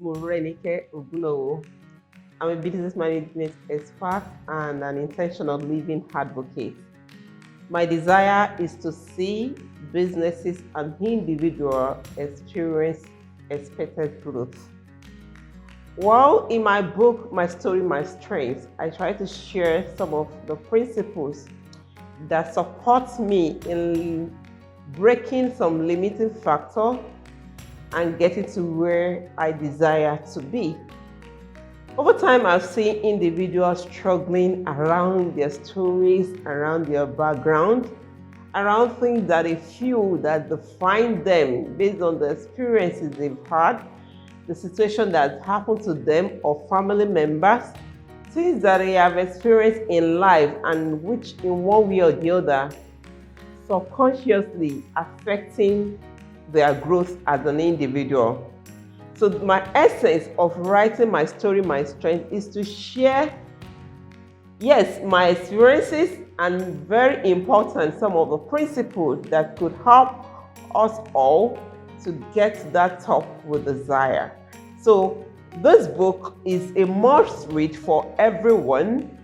Morenike Ogunowo. I'm a business management expert and an intentional living advocate. My desire is to see businesses and individuals experience expected growth. Well, in my book, My Story, My Strength, I try to share some of the principles that support me in breaking some limiting factor and getting to where I desire to be. Over time, I've seen individuals struggling around their stories, around their background, around things that they feel that define them based on the experiences they've had, the situation that happened to them or family members, things that they have experienced in life and which in one way or the other subconsciously affecting their growth as an individual. So my essence of writing My Story, My Strength is to share, yes, my experiences and very important, some of the principles that could help us all to get that top we desire. So this book is a must read for everyone,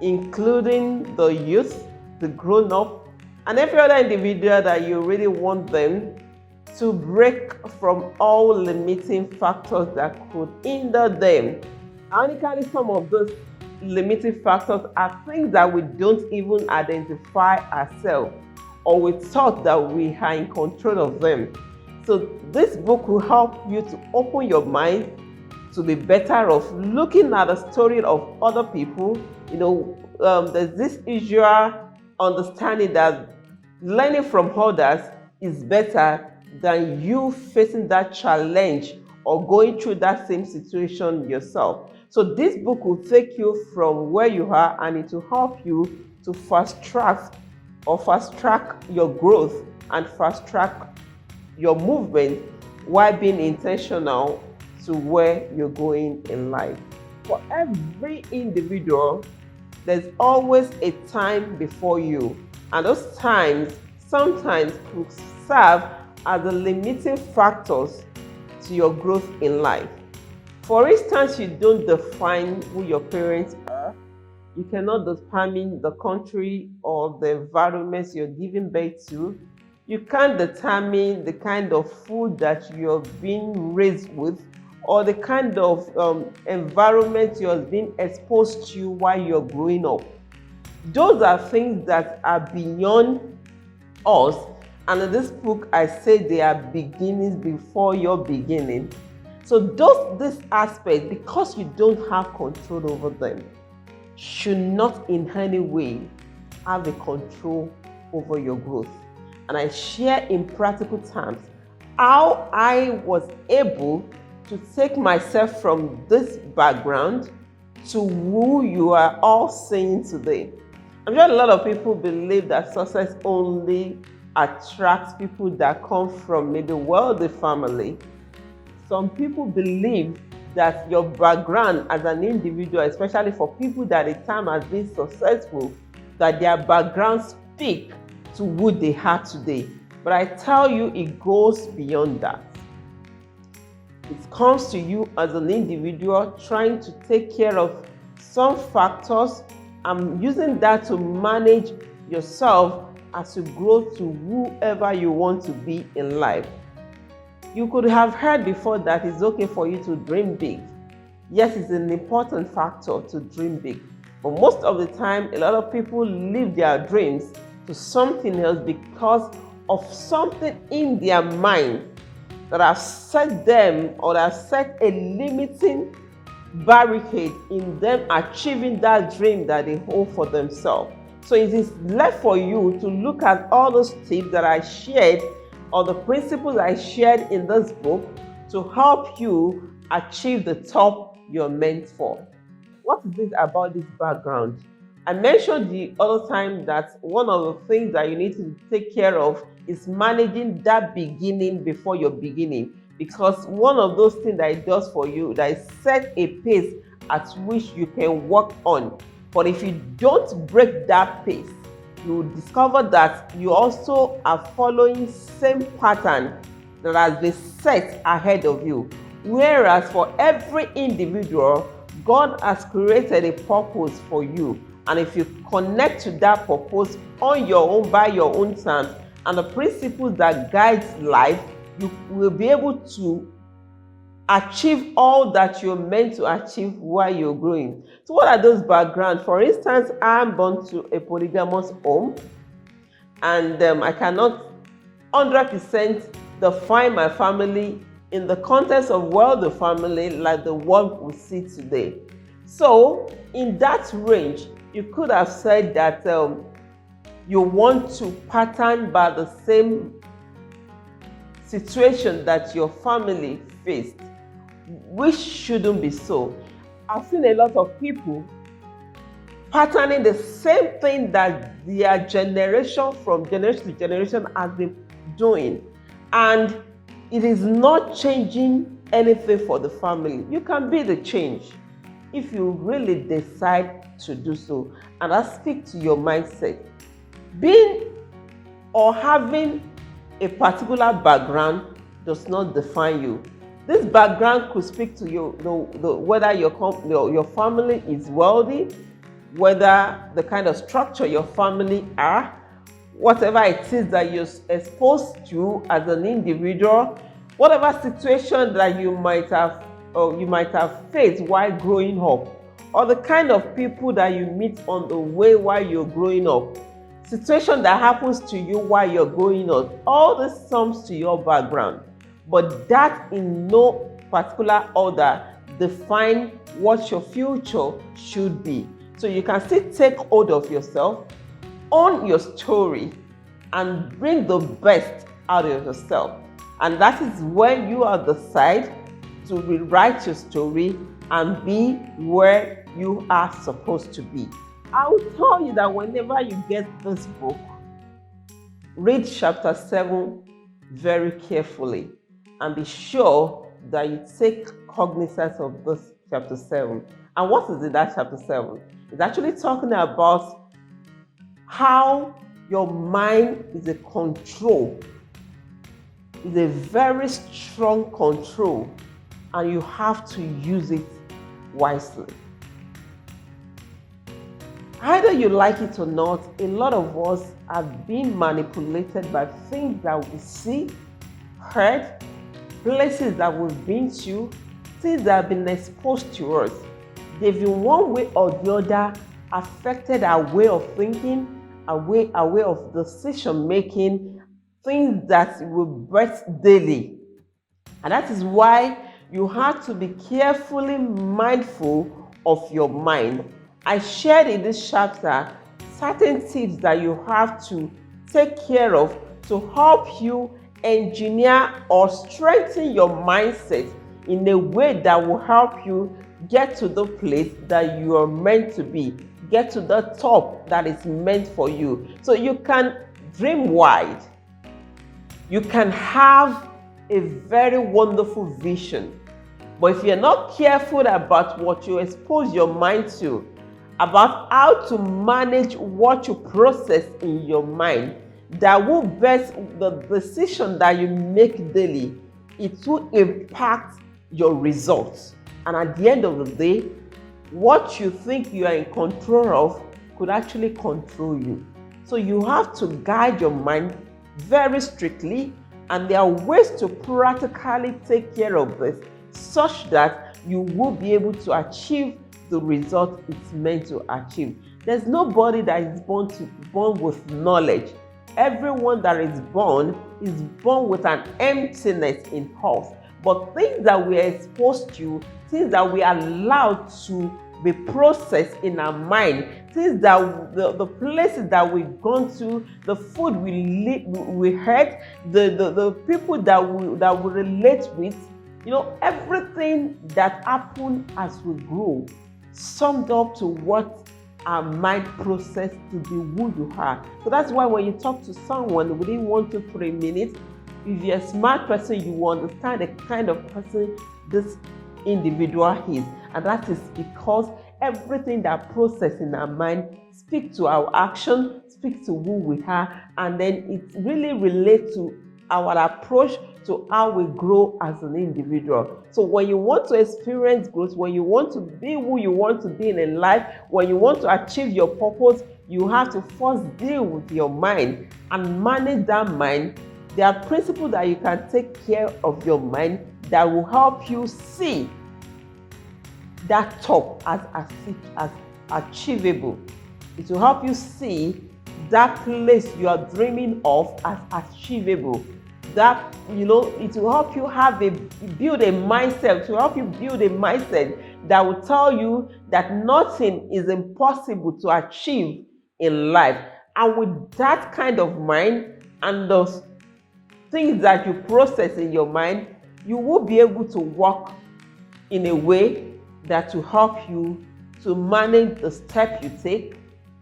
including the youth, the grown-up, and every other individual that you really want them to break from all limiting factors that could hinder them. Ironically, some of those limiting factors are things that we don't even identify ourselves, or we thought that we are in control of them. So this book will help you to open your mind to be better off looking at the story of other people. There's this usual understanding that learning from others is better than you facing that challenge or going through that same situation yourself. So this book will take you from where you are and it will help you to fast track your growth and fast track your movement while being intentional to where you're going in life. For every individual, there's always a time before you, and those times sometimes could serve as the limiting factors to your growth in life. For instance, you don't define who your parents are. You cannot determine the country or the environments you're giving birth to. You can't determine the kind of food that you're being raised with or the kind of environment you're being exposed to while you're growing up. Those are things that are beyond us. And in this book, I say they are beginnings before your beginning. So this aspect, because you don't have control over them, should not in any way have a control over your growth. And I share in practical terms how I was able to take myself from this background to who you are all seeing today. I'm sure a lot of people believe that success only attracts people that come from maybe wealthy family. Some people believe that your background as an individual, especially for people that at the time has been successful, that their background speak to who they are today. But I tell you, it goes beyond that. It comes to you as an individual trying to take care of some factors and using that to manage yourself as you grow to whoever you want to be in life. You could have heard before that it's okay for you to dream big. Yes, it's an important factor to dream big. But most of the time, a lot of people leave their dreams to something else because of something in their mind that has set them or that has set a limiting barricade in them achieving that dream that they hold for themselves. So it is left for you to look at all those tips that I shared or the principles I shared in this book to help you achieve the top you're meant for. What is it about this background? I mentioned the other time that one of the things that you need to take care of is managing that beginning before your beginning. Because one of those things that it does for you, that is set a pace at which you can work on. But if you don't break that pace, you will discover that you also are following same pattern that has been set ahead of you. Whereas for every individual, God has created a purpose for you. And if you connect to that purpose on your own, by your own terms, and the principles that guides life, you will be able to achieve all that you're meant to achieve while you're growing. So what are those backgrounds? For instance, I'm born to a polygamous home, and I cannot 100% define my family in the context of the family like the one we see today. So in that range, you could have said that you want to pattern by the same situation that your family faced, which shouldn't be so. I've seen a lot of people patterning the same thing that their generation from generation to generation has been doing, and it is not changing anything for the family. You can be the change if you really decide to do so, and I speak to your mindset. Being or having a particular background does not define you. This background could speak to you, whether your family is wealthy, whether the kind of structure your family are, whatever it is that you're exposed to as an individual, whatever situation that you might have faced while growing up, or the kind of people that you meet on the way while you're growing up, situation that happens to you while you're growing up, all this sums to your background. But that in no particular order define what your future should be. So you can still take hold of yourself, own your story, and bring the best out of yourself. And that is when you decide to rewrite your story and be where you are supposed to be. I will tell you that whenever you get this book, read chapter 7 very carefully and be sure that you take cognizance of this chapter 7. And what is in that chapter 7? It's actually talking about how your mind is a control. It's a very strong control, and you have to use it wisely. Either you like it or not, a lot of us have been manipulated by things that we see, heard, places that we've been to, things that have been exposed to us. They've in one way or the other affected our way of thinking, our way of decision making, things that we birth daily. And that is why you have to be carefully mindful of your mind. I shared in this chapter certain tips that you have to take care of to help you engineer or strengthen your mindset in a way that will help you get to the place that you are meant to be, get to the top that is meant for you. So you can dream wide. You can have a very wonderful vision. But if you're not careful about what you expose your mind to, about how to manage what you process in your mind, that will best the decision that you make daily, it will impact your results. And at the end of the day, what you think you are in control of could actually control you. So you have to guide your mind very strictly, and there are ways to practically take care of this such that you will be able to achieve the result it's meant to achieve. There's nobody that is born with knowledge. Everyone that is born with an emptiness in us. But things that we are exposed to, things that we are allowed to be processed in our mind, things that the places that we've gone to, the food we had, the people that we relate with, everything that happened as we grow summed up to what our mind processed to be who you are. So that's why when you talk to someone within 1 to 3 minutes, if you're a smart person, you will understand the kind of person this individual is. And that is because everything that processes in our mind speaks to our action, speaks to who we are, and then it really relates to our approach to how we grow as an individual. So when you want to experience growth, when you want to be who you want to be in life, when you want to achieve your purpose, you have to first deal with your mind and manage that mind. There are principles that you can take care of your mind that will help you see that top as achievable. It will help you see that place you are dreaming of as achievable. That, it will help you build a mindset, to help you build a mindset that will tell you that nothing is impossible to achieve in life. And with that kind of mind and those things that you process in your mind, you will be able to work in a way that will help you to manage the step you take,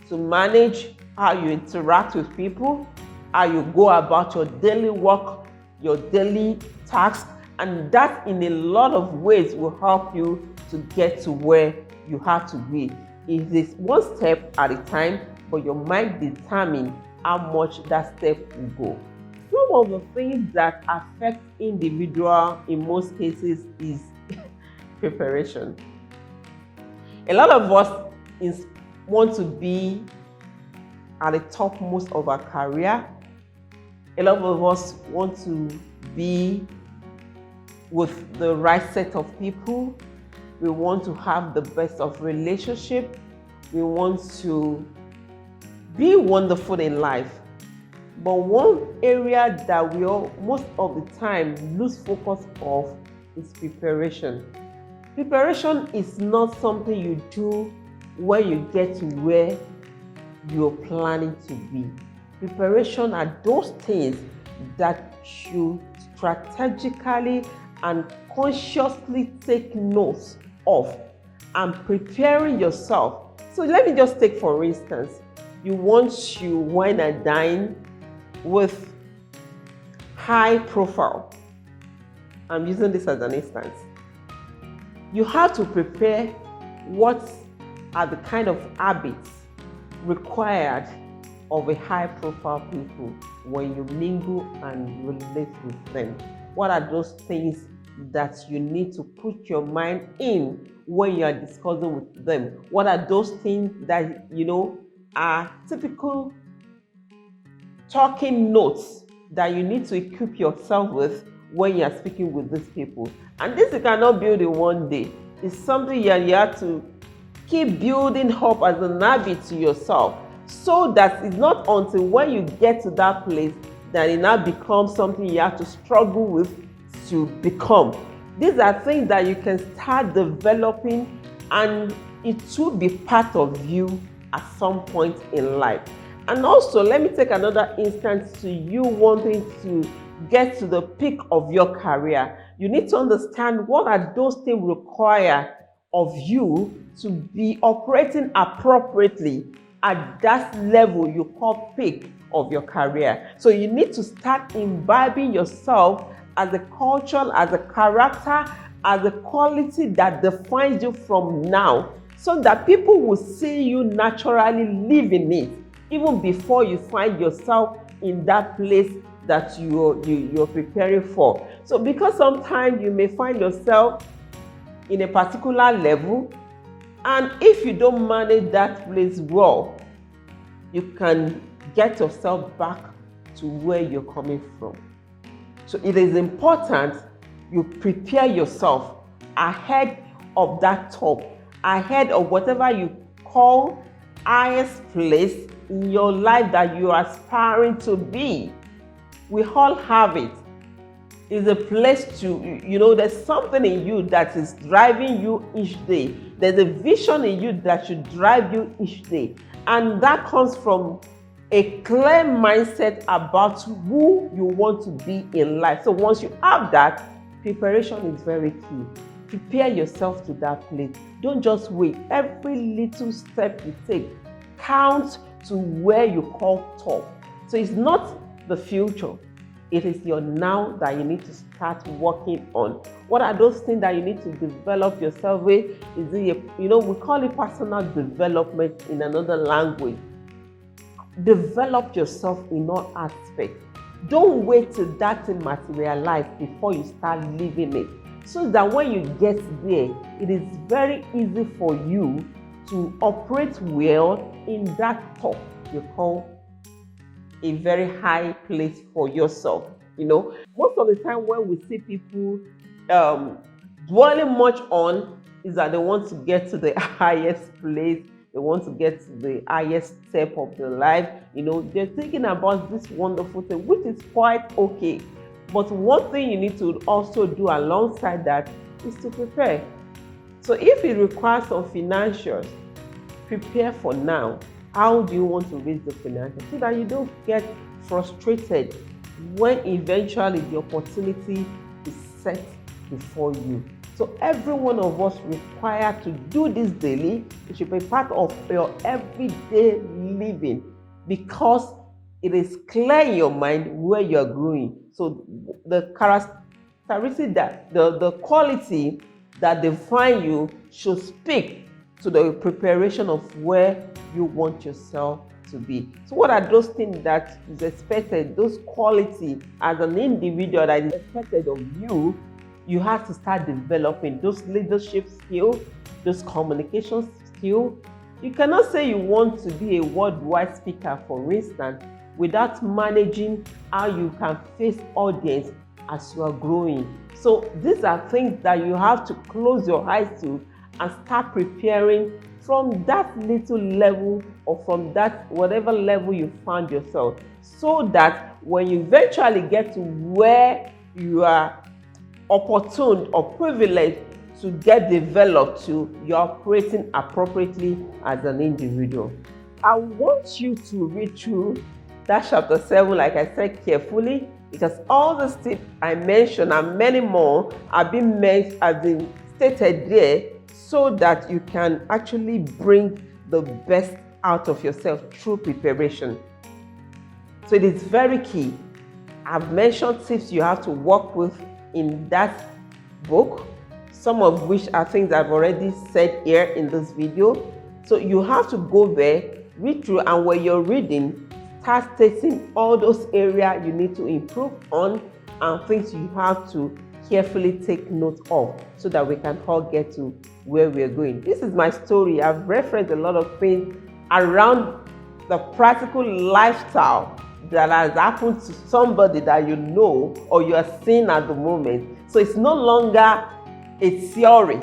to manage how you interact with people, how you go about your daily work, your daily tasks, and that in a lot of ways will help you to get to where you have to be. It is one step at a time, but your mind determines how much that step will go. Some of the things that affect individual in most cases is preparation. A lot of us want to be at the topmost of our career. A lot of us want to be with the right set of people. We want to have the best of relationship. We want to be wonderful in life. But one area that we all, most of the time, lose focus of is preparation. Preparation is not something you do when you get to where you're planning to be. Preparation are those things that you strategically and consciously take notes of and preparing yourself. So let me just take, for instance, you want to wine and dine with high profile. I'm using this as an instance. You have to prepare what are the kind of habits required of a high profile people when you mingle and relate with them. What are those things that you need to put your mind in when you are discussing with them? What are those things that are typical talking notes that you need to equip yourself with when you are speaking with these people? And this you cannot build in one day. It's something you have to keep building up as an habit to yourself, so that it's not until when you get to that place that it now becomes something you have to struggle with to become. These are things that you can start developing, and it will be part of you at some point in life. And also, let me take another instance to you wanting to get to the peak of your career. You need to understand what are those things required of you to be operating appropriately at that level you call peak of your career. So you need to start imbibing yourself as a culture, as a character, as a quality that defines you from now, so that people will see you naturally living it, even before you find yourself in that place that you're preparing for. So because sometimes you may find yourself in a particular level, and if you don't manage that place well, you can get yourself back to where you're coming from. So it is important you prepare yourself ahead of that top, ahead of whatever you call highest place in your life that you are aspiring to be. We all have it. It's a place to, there's something in you that is driving you each day. There's a vision in you that should drive you each day. And that comes from a clear mindset about who you want to be in life. So once you have that, preparation is very key. Prepare yourself to that place. Don't just wait. Every little step you take counts to where you call top. So it's not the future. It is your now that you need to start working on. What are those things that you need to develop yourself with? Is it, we call it personal development in another language. Develop yourself in all aspects. Don't wait till that thing materialize before you start living it. So that when you get there, it is very easy for you to operate well in that top you call a very high place for yourself. Most of the time when we see people dwelling much on is that they want to get to the highest place, they want to get to the highest step of their life. They're thinking about this wonderful thing, which is quite okay. But one thing you need to also do alongside that is to prepare. So if it requires some financials, prepare for now. How do you want to raise the financials so that you don't get frustrated when eventually the opportunity is set before you? So every one of us required to do this daily. It should be part of your everyday living, because it is clear in your mind where you are growing. So the characteristic, that the quality that define you should speak to the preparation of where you want yourself to be. So what are those things that is expected, those qualities as an individual that is expected of you? You have to start developing those leadership skills, those communication skills. You cannot say you want to be a worldwide speaker, for instance, without managing how you can face audience as you are growing. So these are things that you have to close your eyes to and start preparing from that little level, or from that whatever level you found yourself, so that when you eventually get to where you are opportune or privileged to get developed to, you're operating appropriately as an individual. I want you to read through that chapter 7, like I said, carefully, because all the tips I mentioned and many more have been stated there, so that you can actually bring the best out of yourself through preparation. So it is very key. I've mentioned tips you have to work with in that book, some of which are things I've already said here in this video. So you have to go there, read through, and when you're reading, start stating all those areas you need to improve on and things you have to carefully take note of, so that we can all get to where we're going. This is my story. I've referenced a lot of things around the practical lifestyle that has happened to somebody that you know or you are seeing at the moment. So it's no longer a theory.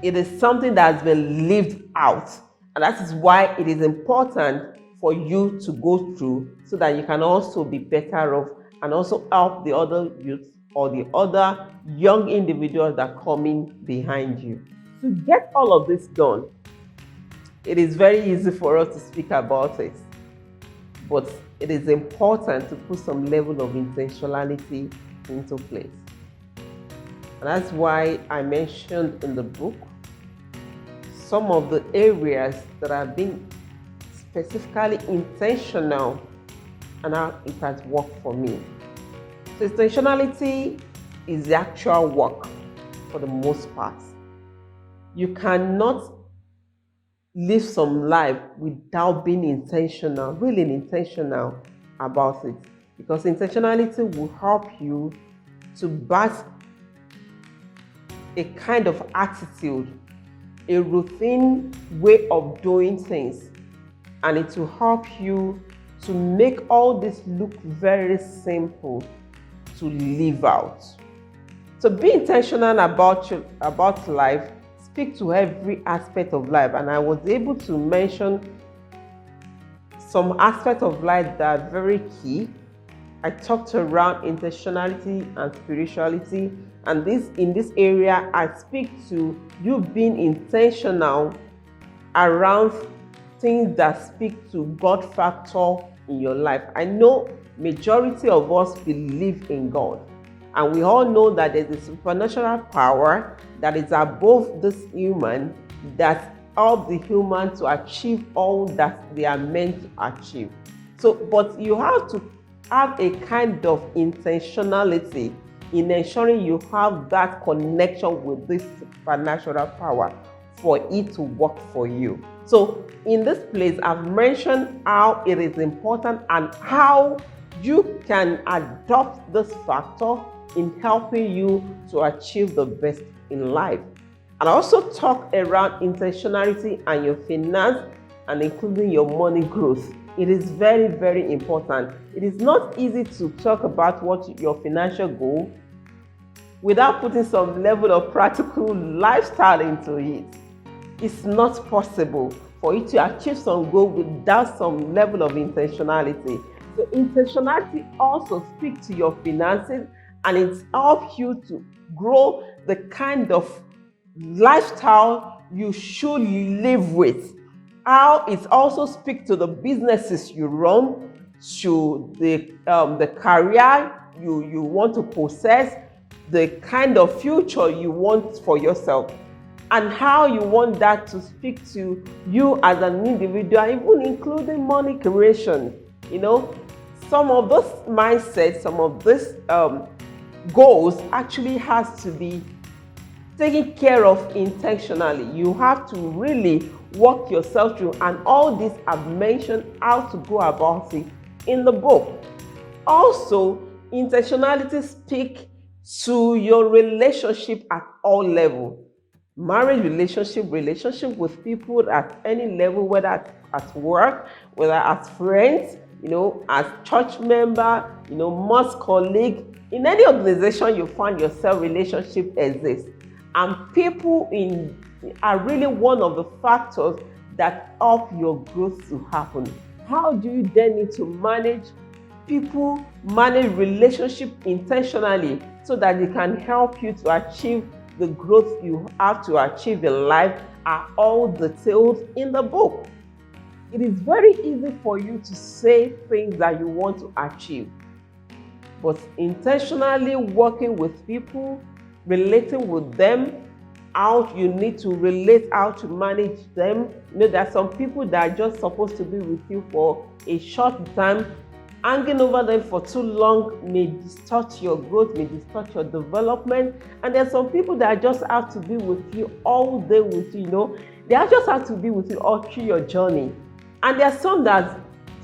It is something that has been lived out. And that is why it is important for you to go through, so that you can also be better off and also help the other youth or the other young individuals that are coming behind you. To get all of this done, it is very easy for us to speak about it, but it is important to put some level of intentionality into place. And that's why I mentioned in the book some of the areas that have been specifically intentional and how it has worked for me. So intentionality is the actual work for the most part. You cannot live some life without being intentional, really intentional about it. Because intentionality will help you to bask a kind of attitude, a routine way of doing things, and it will help you to make all this look very simple to live out. So be intentional about life. Speak to every aspect of life, and I was able to mention some aspects of life that are very key. I talked around intentionality and spirituality, and in this area I speak to you being intentional around things that speak to God factor in your life. I know majority of us believe in God, and we all know that there's a supernatural power that is above this human, that helps the human to achieve all that they are meant to achieve. So, but you have to have a kind of intentionality in ensuring you have that connection with this supernatural power for it to work for you. So in this place, I've mentioned how it is important and how you can adopt this factor in helping you to achieve the best in life. And I also talk around intentionality and your finance and including your money growth. It is very, very important. It is not easy to talk about what your financial goal without putting some level of practical lifestyle into it. It's not possible for you to achieve some goal without some level of intentionality. So intentionality also speaks to your finances, and it helps you to grow the kind of lifestyle you should live with. How it also speaks to the businesses you run, to the career you want to possess, the kind of future you want for yourself, and how you want that to speak to you as an individual, even including money creation. Some of those mindsets, some of these goals actually has to be taken care of intentionally. You have to really walk yourself through, and all this I've mentioned how to go about it in the book. Also, intentionality speaks to your relationship at all levels. Marriage relationship with people at any level, whether at work, whether as friends, as church member, mosque colleague. In any organization you find yourself, relationship exists. And people are really one of the factors that help your growth to happen. How do you then need to manage people, manage relationship intentionally so that it can help you to achieve the growth you have to achieve in life? Are all detailed in the book. It is very easy for you to say things that you want to achieve, but intentionally working with people, relating with them, how you need to relate, how to manage them. There are some people that are just supposed to be with you for a short time. Hanging over them for too long may distort your growth, may distort your development. And there are some people that just have to be with you all day with you, They just have to be with you all through your journey. And there are some that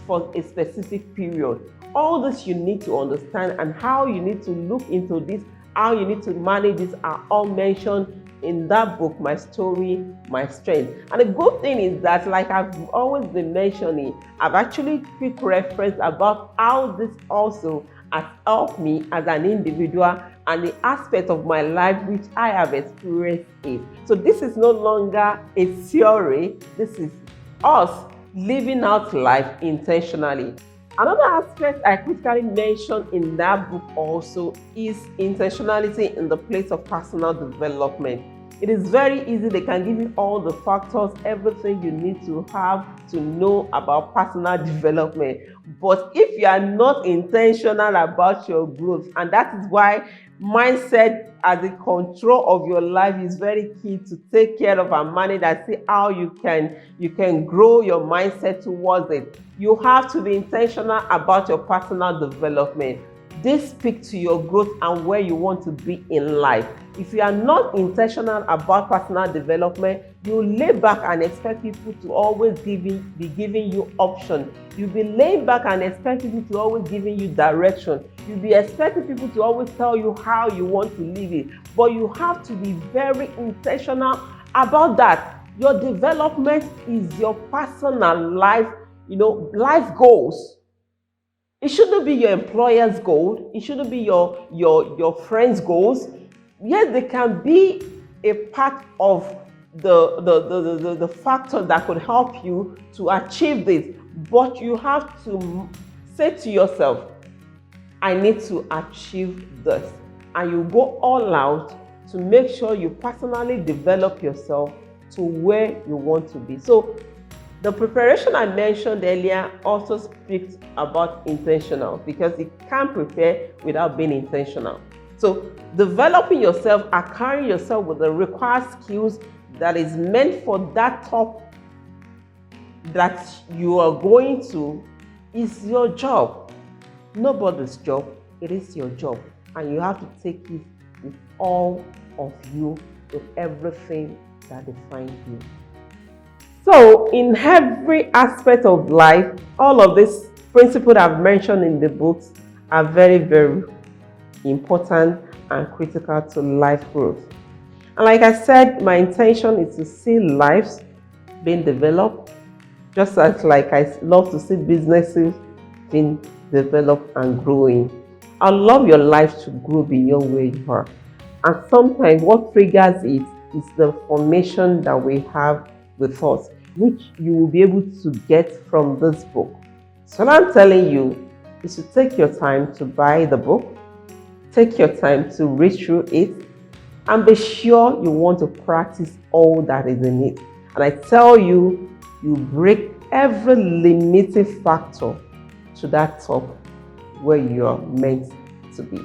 for a specific period. All this you need to understand, and how you need to look into this, how you need to manage this, are all mentioned in that book, My Story, My Strength. And the good thing is that, like I've always been mentioning, I've actually quick reference about how this also has helped me as an individual and the aspect of my life which I have experienced it. So this is no longer a theory, this is us living out life intentionally. Another aspect I critically mentioned in that book also is intentionality in the place of personal development. It is very easy. They can give you all the factors, everything you need to have to know about personal development. But if you are not intentional about your growth, and that is why mindset as the control of your life is very key to take care of and manage and see how you can grow your mindset towards it. You have to be intentional about your personal development. This speaks to your growth and where you want to be in life. If you are not intentional about personal development, you lay back and expect people to always be giving you options. You'll be laying back and expect people to always giving you direction. You'll be expecting people to always tell you how you want to live it. But you have to be very intentional about that. Your development is your personal life, life goals. It shouldn't be your employer's goal. It shouldn't be your friend's goals. Yes, they can be a part of the factor that could help you to achieve this. But you have to say to yourself, I need to achieve this. And you go all out to make sure you personally develop yourself to where you want to be. So the preparation I mentioned earlier also speaks about intentional, because you can't prepare without being intentional. So developing yourself, acquiring yourself with the required skills that is meant for that top that you are going to is your job. Nobody's job, it is your job. And you have to take it with all of you, with everything that defines you. So in every aspect of life, all of these principles I've mentioned in the books are very, very important and critical to life growth. And like I said, my intention is to see lives being developed, just as like I love to see businesses being developed and growing. I love your life to grow beyond where you are. And sometimes what triggers it is the formation that we have with us, which you will be able to get from this book. So what I'm telling you is to take your time to buy the book, take your time to read through it, and be sure you want to practice all that is in it. And I tell you, you break every limiting factor to that top where you are meant to be.